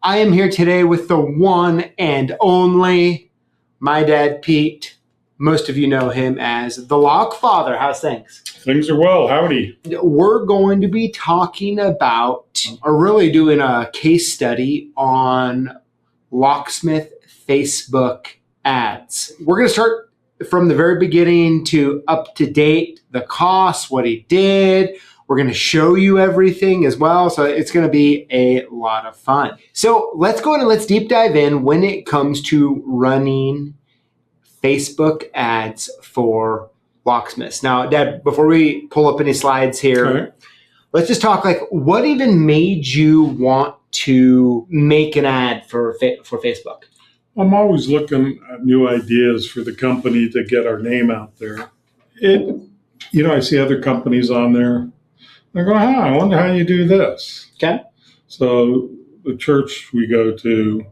I am here today with the one and only, my dad, Pete. Most of you know him as the Lock Father. How's things? Things are well. Howdy. We're going to be talking about, or really doing a case study on Locksmith Facebook ads. We're going to start from the very beginning to up to date, the cost, what he did. We're going to show you everything as well. So it's going to be a lot of fun. So let's go ahead and let's deep dive in when it comes to running Facebook ads for locksmiths. Now, Dad, before we pull up any slides here, let's just talk like what even made you want to make an ad for Facebook? I'm always looking at new ideas for the company to get our name out there. I see other companies on there. I go, I wonder how you do this. Okay. So the church we go to,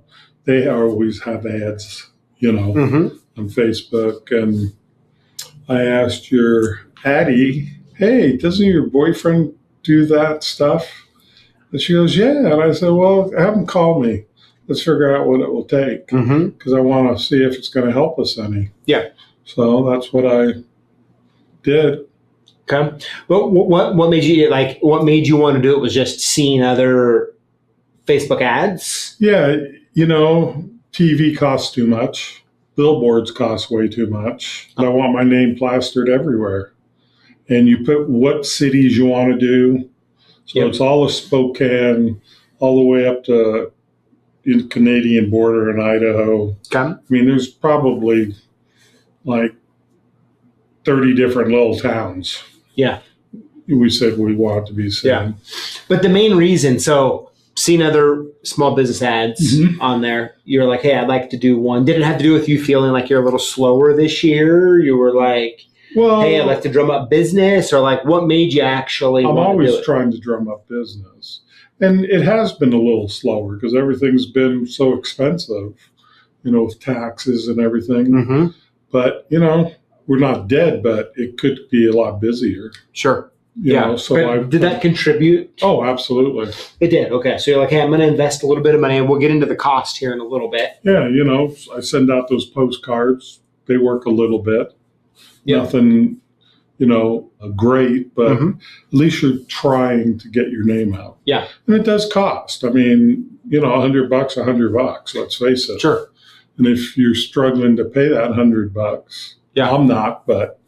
they always have ads, on Facebook. And I asked your Addie, hey, doesn't your boyfriend do that stuff? And she goes, yeah. And I said, well, have him call me. Let's figure out what it will take because I want to see if it's going to help us any. Yeah. So that's what I did. Okay. But what made you what made you want to do it was just seeing other Facebook ads? Yeah. TV costs too much. Billboards cost way too much. I want my name plastered everywhere. And you put what cities you want to do. So it's all of Spokane, all the way up to the Canadian border in Idaho. Okay. I mean, there's probably like 30 different little towns. Yeah. We said we want to be seen. Yeah. But the main reason, so seeing other small business ads on there, you're like, hey, I'd like to do one. Did it have to do with you feeling like you're a little slower this year? You were like, well, hey, I'd like to drum up business, or like what made you actually I'm want always to do it? trying to drum up business. And it has been a little slower because everything's been so expensive, with taxes and everything. But, we're not dead, but it could be a lot busier. Sure. So did that contribute? Oh, absolutely. It did. Okay. So you're like, hey, I'm going to invest a little bit of money, and we'll get into the cost here in a little bit. Yeah. I send out those postcards. They work a little bit. Yep. Nothing, great, but at least you're trying to get your name out. Yeah. And it does cost. I mean, $100, let's face it. Sure. And if you're struggling to pay that $100, I'm not, but,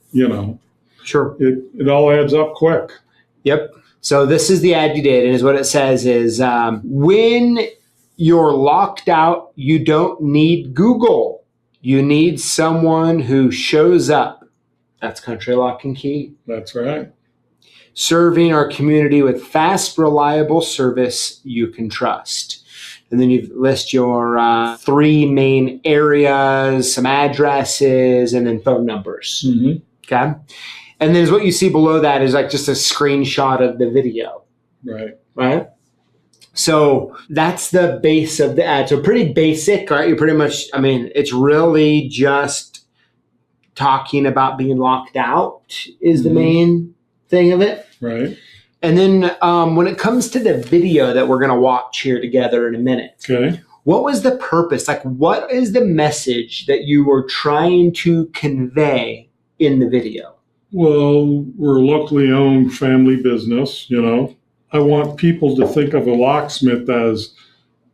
sure. It all adds up quick. Yep. So this is the ad you did, and is what it says is when you're locked out, you don't need Google. You need someone who shows up. That's Country Lock and Key. That's right. Serving our community with fast, reliable service you can trust. And then you list your 3 main areas, some addresses, and then phone numbers. Okay. And then what you see below that is like just a screenshot of the video. Right. So that's the base of the ad. So pretty basic, right? You're pretty much, it's really just talking about being locked out is the main thing of it. Right. And then when it comes to the video that we're going to watch here together in a minute, what was the purpose? Like, what is the message that you were trying to convey in the video? Well, we're a locally owned family business, I want people to think of a locksmith as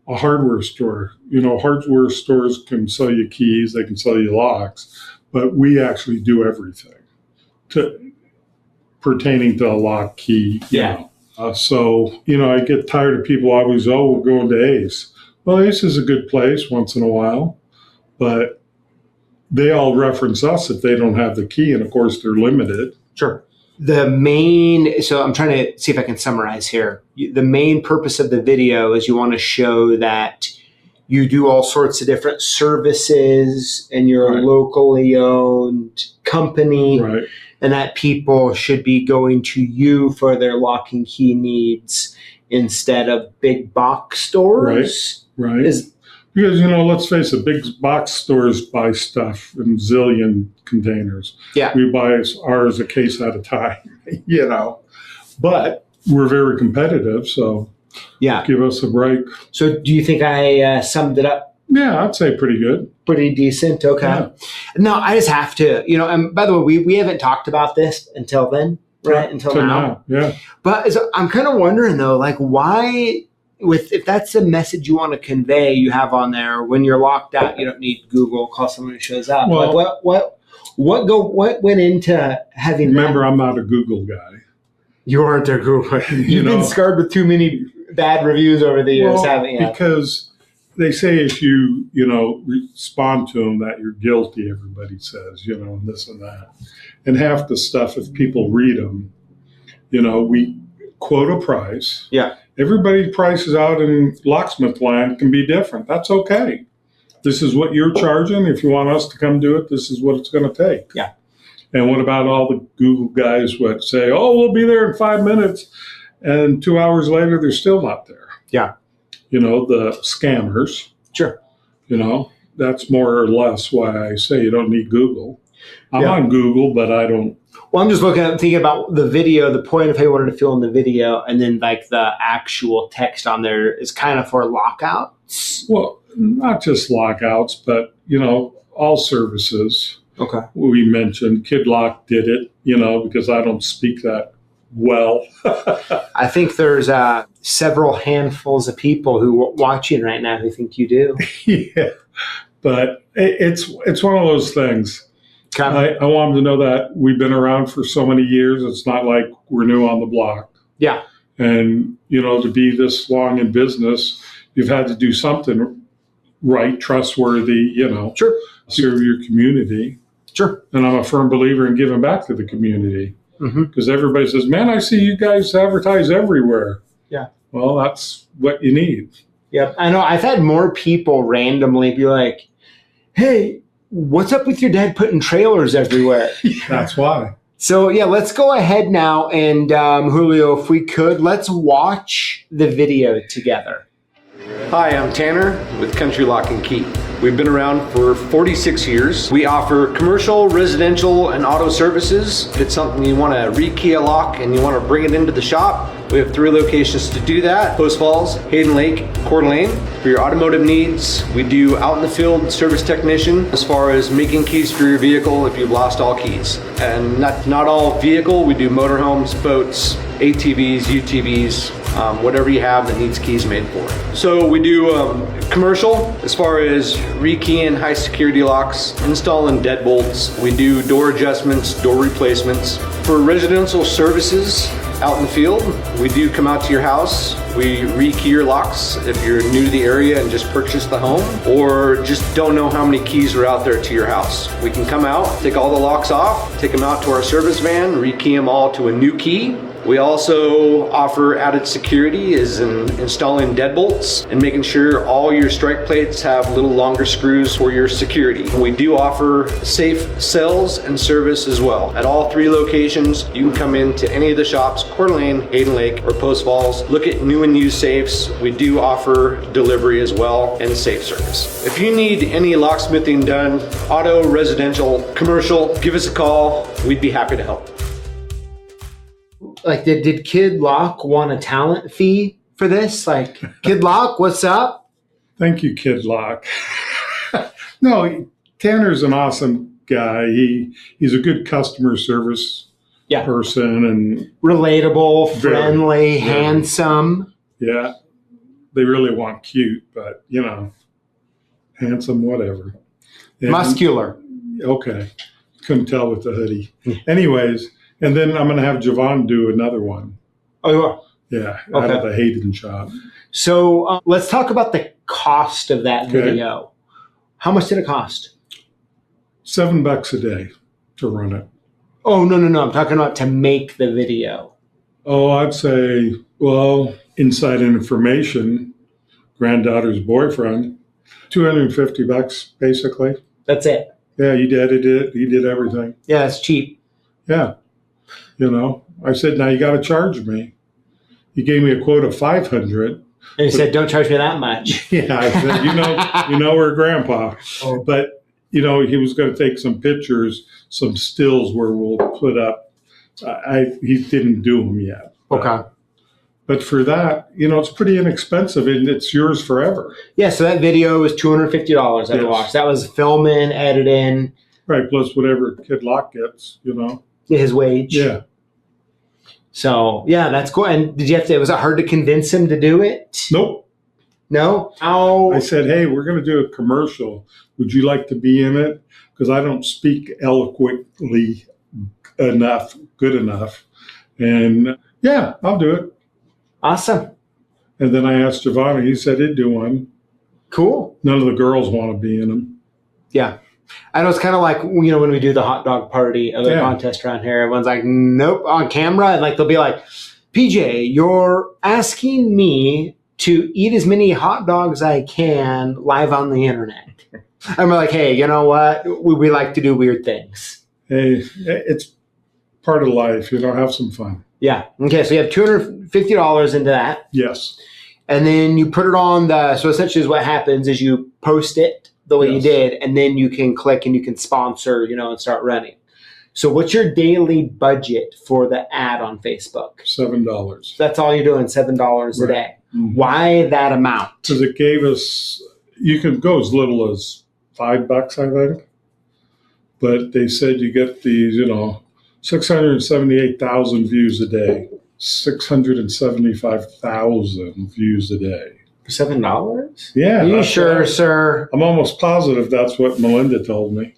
a hardware store. Hardware stores can sell you keys, they can sell you locks, but we actually do everything pertaining to a lock key. So I get tired of people always, we're going to Ace. Well, Ace is a good place once in a while, but they all reference us if they don't have the key, and of course they're limited. Sure. So I'm trying to see if I can summarize here. The main purpose of the video is you want to show that you do all sorts of different services and you're a locally owned company, and that people should be going to you for their lock and key needs instead of big box stores. Right. Because, let's face it, big box stores buy stuff in zillion containers. Yeah. We buy ours a case at a time, But we're very competitive, so Yeah. Give us a break. So do you think I summed it up? Yeah, I'd say pretty good. Pretty decent. Okay. Yeah. No, I just have to, and by the way, we haven't talked about this until then, right? Until now. Yeah. But I'm kind of wondering though, like why, if that's the message you want to convey, you have on there, when you're locked out, you don't need Google, call someone who shows up. Well, like what went into having remember, I'm not a Google guy. You aren't a Google. You've been scarred with too many bad reviews over the years, haven't you? Because they say if you respond to them that you're guilty, everybody says, and this and that. And half the stuff, if people read them, we quote a price. Yeah. Everybody's prices out in locksmith land can be different. That's okay. This is what you're charging. If you want us to come do it, this is what it's going to take. Yeah. And what about all the Google guys who say, oh, we'll be there in 5 minutes, and 2 hours later, they're still not there? Yeah. The scammers. Sure. That's more or less why I say you don't need Google. I'm on Google, but I don't. Well, I'm just thinking about the video, the point of how you wanted to fill in the video, and then like the actual text on there is kind of for lockouts. Well, not just lockouts, but, all services. Okay. We mentioned KidLock did it, because I don't speak that well. I think there's several handfuls of people who are watching right now who think you do. Yeah, but it's one of those things. Okay. I want them to know that we've been around for so many years. It's not like we're new on the block. Yeah. And, to be this long in business, you've had to do something right, trustworthy, Sure. serve your community. Sure. And I'm a firm believer in giving back to the community. Because everybody says, man, I see you guys advertise everywhere. Yeah. Well, that's what you need. Yep. I know. I've had more people randomly be like, hey, what's up with your dad putting trailers everywhere? That's why. So, let's go ahead now. And Julio, if we could, let's watch the video together. Hi, I'm Tanner with Country Lock and Key. We've been around for 46 years. We offer commercial, residential, and auto services. If it's something you want to rekey a lock and you want to bring it into the shop, we have 3 locations to do that: Post Falls, Hayden Lake, Coeur d'Alene. For your automotive needs, we do out in the field service technician as far as making keys for your vehicle if you've lost all keys. And not all vehicle, we do motorhomes, boats, ATVs, UTVs, whatever you have that needs keys made for it. So we do commercial as far as rekeying high security locks, installing deadbolts. We do door adjustments, door replacements. For residential services out in the field, we do come out to your house. We rekey your locks if you're new to the area and just purchased the home, or just don't know how many keys are out there to your house. We can come out, take all the locks off, take them out to our service van, rekey them all to a new key. We also offer added security as in installing deadbolts and making sure all your strike plates have little longer screws for your security. We do offer safe sales and service as well. At all 3 locations, you can come into any of the shops, Coeur d'Alene, Hayden Lake, or Post Falls, look at new and used safes. We do offer delivery as well and safe service. If you need any locksmithing done, auto, residential, commercial, give us a call. We'd be happy to help. Like, did Kid Lock want a talent fee for this? Like, Kid Lock, what's up? Thank you, KidLock. No, Tanner's an awesome guy. He's a good customer service person, and relatable, friendly, very, handsome. Yeah, they really want cute, but handsome, whatever. And, muscular. Okay, couldn't tell with the hoodie. Anyways. And then I'm going to have Javon do another one. Oh, you are? Yeah, out of the Hayden shop. So let's talk about the cost of that video. How much did it cost? $7 a day to run it. Oh, no. I'm talking about to make the video. Oh, I'd say, inside information, granddaughter's boyfriend, $250 basically. That's it. Yeah, he edited it. He did everything. Yeah, it's cheap. Yeah. I said, now you got to charge me. He gave me a quote of $500. And he said, don't charge me that much. Yeah, I said, we're grandpa. Oh. But, he was going to take some pictures, some stills where we'll put up. He didn't do them yet. Okay. But for that, it's pretty inexpensive and it's yours forever. Yeah, so that video was $250 I watched. That was filming, editing. Right, plus whatever Kid Lock gets, His wage. Yeah. So, yeah, that's cool. And was it hard to convince him to do it? Nope. No? How? I said, hey, we're going to do a commercial. Would you like to be in it? Because I don't speak eloquently good enough. And yeah, I'll do it. Awesome. And then I asked Giovanni, he said he'd do one. Cool. None of the girls want to be in them. Yeah. I know it's kind of like, when we do the hot dog party or the contest around here, everyone's like, nope, on camera. And they'll be like, PJ, you're asking me to eat as many hot dogs as I can live on the internet. And we're like, hey, you know what? We like to do weird things. Hey, it's part of life. Have some fun. Yeah. Okay. So you have $250 into that. Yes. And then you put it on so essentially what happens is you post it the way you did, and then you can click and you can sponsor, and start running. So what's your daily budget for the ad on Facebook? $7. That's all you're doing, $7 a day. Mm-hmm. Why that amount? Because it gave us, you can go as little as $5, I think. But they said you get these, 678,000 views a day, 675,000 views a day. For $7? Yeah. Are you sure, sir? I'm almost positive that's what Melinda told me.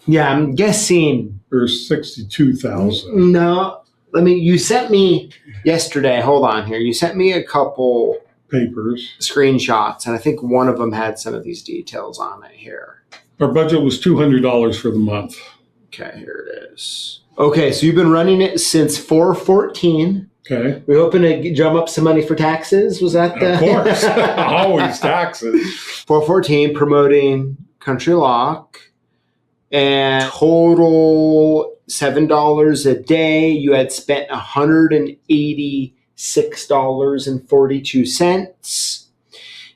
Yeah, I'm guessing. Or 62,000. No. You sent me yesterday, hold on here. You sent me a couple papers, screenshots, and I think one of them had some of these details on it here. Our budget was $200 for the month. Okay, here it is. Okay, so you've been running it since 4/14. Okay. We're hoping to drum up some money for taxes. Was that Of course. Always taxes. 4/14 promoting Country Lock, and total $7 a day. You had spent $186.42.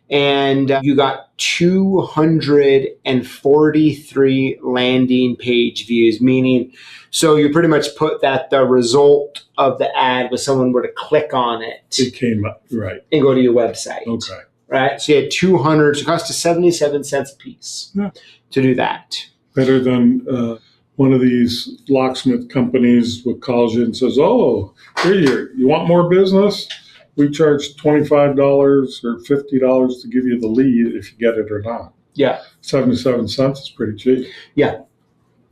And you got 243 landing page views, meaning, so you pretty much put that the result of the ad was someone were to click on it. It came up, right. And go to your website. Okay. Right? So you had 200, so it cost us 77 cents a piece to do that. Better than one of these locksmith companies that calls you and says, oh, here, you want more business? We charge $25 or $50 to give you the lead if you get it or not. Yeah. 77 cents is pretty cheap. Yeah,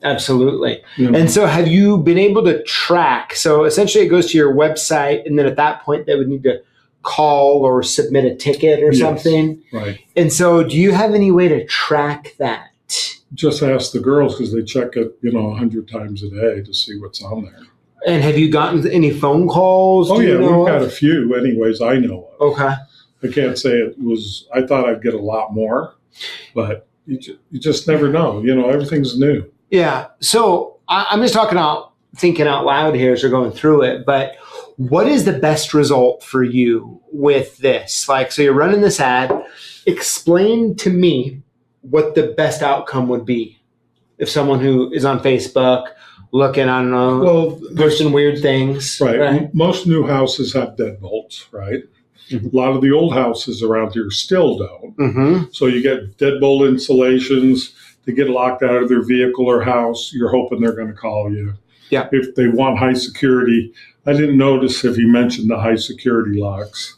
absolutely. And so have you been able to track? So essentially it goes to your website, and then at that point they would need to call or submit a ticket or something. Right. And so do you have any way to track that? Just ask the girls because they check it, 100 times a day to see what's on there. And have you gotten any phone calls? Oh, yeah, we've got a few anyways I know of. Okay. I can't say I thought I'd get a lot more, but you just never know. Everything's new. Yeah. So I'm just thinking out loud here as we're going through it, but what is the best result for you with this? So you're running this ad. Explain to me what the best outcome would be if someone who is on Facebook looking, I don't know, posting weird things. Right. Most new houses have deadbolts, right? Mm-hmm. A lot of the old houses around here still don't. Mm-hmm. So you get deadbolt installations. They get locked out of their vehicle or house. You're hoping they're going to call you. Yeah. If they want high security, I didn't notice if he mentioned the high security locks,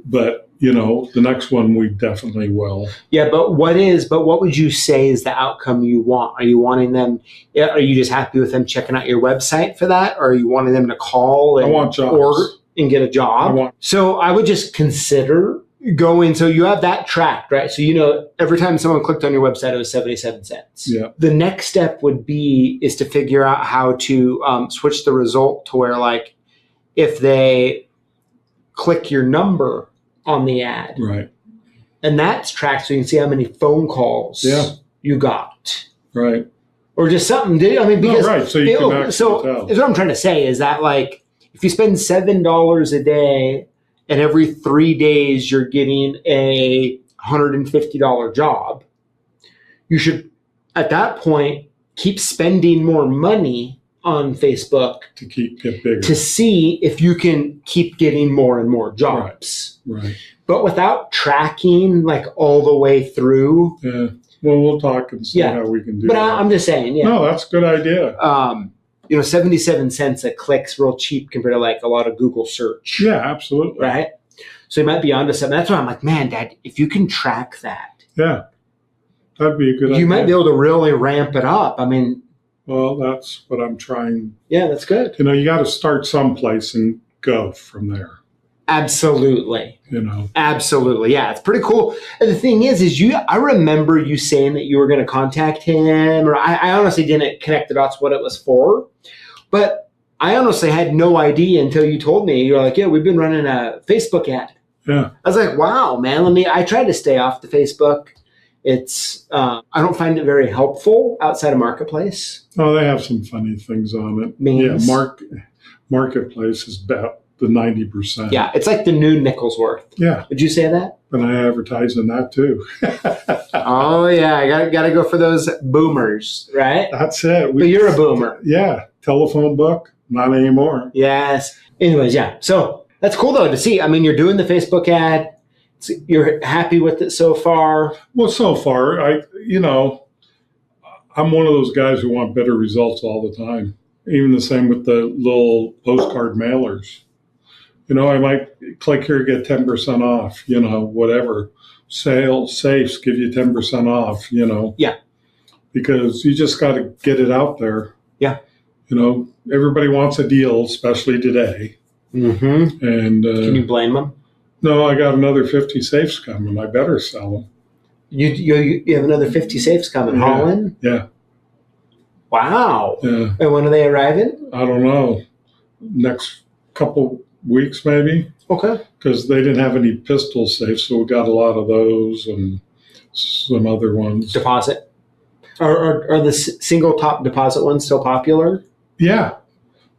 but the next one we definitely will. Yeah, but what would you say is the outcome you want? Are you wanting them, are you just happy with them checking out your website for that? Or are you wanting them to call and I want jobs. order and get a job? So I would just consider going, so you have that tracked, right? So every time someone clicked on your website, it was 77 cents. Yeah. The next step is to figure out how to switch the result to where if they click your number on the ad. Right. And that's tracked so you can see how many phone calls you got. Right. Or just something. Because right. So you can actually tell. What I'm trying to say is that if you spend $7 a day and every 3 days you're getting a $150 job, you should at that point keep spending more money on Facebook To get bigger. to see if you can keep getting more and more jobs. Right. But without tracking like all the way through. Yeah. Well, we'll talk and see how we can do But that. I'm just saying, yeah. No, that's a good idea. 77 cents a click's real cheap compared to like a lot of Google search. Yeah, absolutely. Right? So you might be onto something. That's why I'm like, man, Dad, if you can track that. Yeah. That'd be a good idea. You might be able to really ramp it up. I mean. Well, that's what I'm trying. Yeah, that's good. You know, you got to start someplace and go from there. Absolutely. You know. Absolutely. Yeah, it's pretty cool. And the thing is I remember you saying that you were going to contact him, or I honestly didn't connect the dots what it was for. But I honestly had no idea until you told me. You were like, yeah, we've been running a Facebook ad. Yeah. I was like, wow, man, I tried to stay off the Facebook. It's, I don't find it very helpful outside of Marketplace. Oh, they have some funny things on it. Memes. Yeah, Marketplace is about the 90%. Yeah, it's like the new Nicholsworth. Yeah. Would you say that? And I advertise in that too. Oh, yeah, I got to go for those boomers, right? That's it. But you're a boomer. Yeah. Telephone book, not anymore. Yes. Anyways, yeah. So that's cool, though, to see. I mean, you're doing the Facebook ad. You're happy with it so far? Well, so far, I'm one of those guys who want better results all the time. Even the same with the little postcard mailers. You know, I might click here, get 10% off, whatever. Safes give you 10% off, Yeah. Because you just got to get it out there. Yeah. Everybody wants a deal, especially today. Mm-hmm. And can you blame them? No, I got another 50 safes coming. I better sell them. You have another 50 safes coming. Yeah. Holland? Yeah. Wow. Yeah. And when are they arriving? I don't know. Next couple weeks, maybe. Okay. Because they didn't have any pistol safes, so we got a lot of those and some other ones. Deposit. Are the single top deposit ones still popular? Yeah.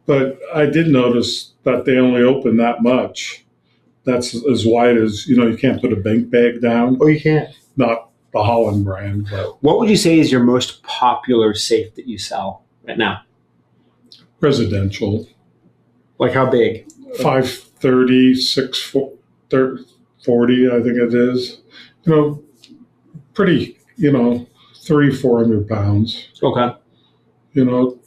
But I did notice that they only open that much. That's as wide as, you can't put a bank bag down. Oh, you can't. Not the Holland brand, but What would you say is your most popular safe that you sell right now? residential. Like how big? 530, 640, I think it is. Pretty, 300-400 pounds. Okay.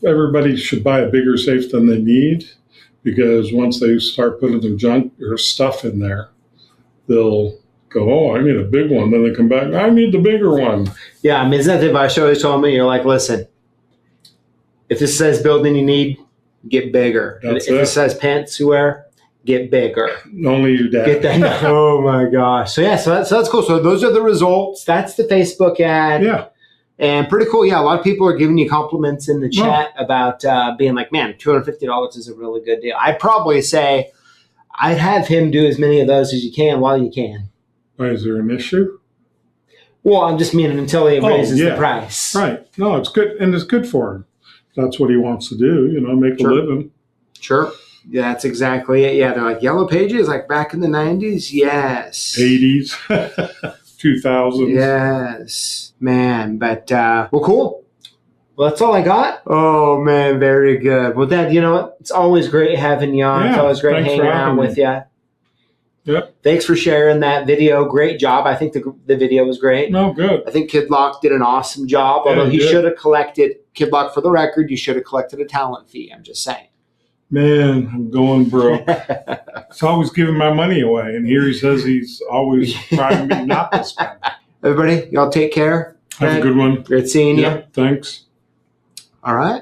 Everybody should buy a bigger safe than they need, because once they start putting their junk or stuff in there, they'll go, oh, I need a big one. Then they come back, I need the bigger one. Yeah, I mean, isn't that the advice you always told me? You're like, listen, if this says building you need, get bigger. That's if it. it says pants you wear, get bigger. Only your dad. Get that. Oh my gosh. So that's cool. So those are the results. That's the Facebook ad. Yeah. And pretty cool. Yeah, a lot of people are giving you compliments in the chat about being like, man, $250 is a really good deal. I'd probably say I'd have him do as many of those as you can while you can. Why, is there an issue? Well, I'm just meaning until he raises the price. Right. No, it's good. And it's good for him. That's what he wants to do, make a living. Sure. Yeah, that's exactly it. Yeah, they're like Yellow Pages, like back in the 90s. Yes. 80s, 2000s. Yes, man. But, well, cool. Well, that's all I got. Oh, man, very good. Well, Dad, you know what? It's always great having you on. It's Yeah, always great thanks hanging for out having with me. you. Yep. Thanks for sharing that video. Great job. I think the video was great. No, good. I think Kid Lock did an awesome job, Yeah, although he he did. should have collected, Kid Lock, for the record, you should have collected a talent fee. I'm just saying. Man, I'm going broke. He's always giving my money away. And here he says he's always trying me not to spend. Everybody, y'all take care. Have a good one. Great seeing you. Yep, thanks. All right.